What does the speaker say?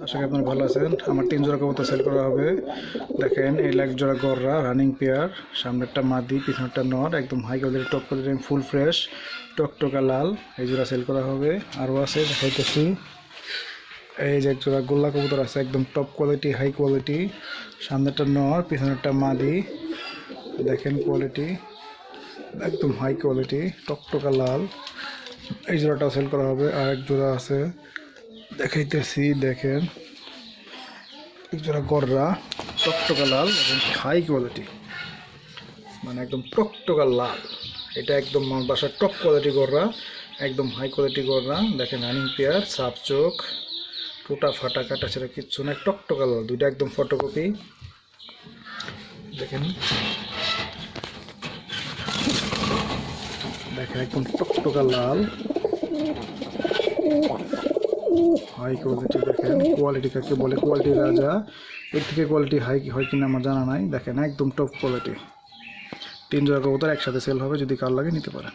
আশা করি আপনারা ভালো আছেন। আমার 3 জোড়া কবুতর সেল করা হবে। দেখেন এই এক জোড়া গররা রানিং পেয়ার, সামনেরটা মাদি, পিছনেরটা নর, একদম high quality top quality full fresh টকটকা লাল। এই জোড়া সেল করা হবে। আরও আছে দেখাইতেছি। এই যে এক জোড়া গোল্লা কবুতর আছে, একদম টপ কোয়ালিটি হাই কোয়ালিটি, সামনেরটা নর, পিছনেরটা মাদি। দেখেন কোয়ালিটি একদম হাই কোয়ালিটি টকটকা লাল। এই জোড়াটাও সেল করা হবে। আর এক জোড়া আছে দেখাইতেছি। দেখেন এক জোড়া গররা টকটকা লাল এবং হাই কোয়ালিটি, মানে একদম টকটকা লাল। এটা একদম আমার বাসার টপ কোয়ালিটি গররা, একদম হাই কোয়ালিটি গররা। দেখেন রানিং পেয়ার, সাপ চোখ, টোটা ফাটা কাটা ছেড়ে কিচ্ছু না, টকটকা লাল। দুইটা একদম ফটোকপি। দেখেন দেখেন একদম টকটকা লাল হাই কোয়ালিটি। দেখেন কোয়ালিটি কাকে বলে, কোয়ালিটি রাজা। এর থেকে কোয়ালিটি হাই হয় কিনা আমার জানা নাই। দেখেন একদম টপ কোয়ালিটি। 3 জোড়া কবুতর একসাথে সেল হবে, যদি কার লাগে নিতে পারেন।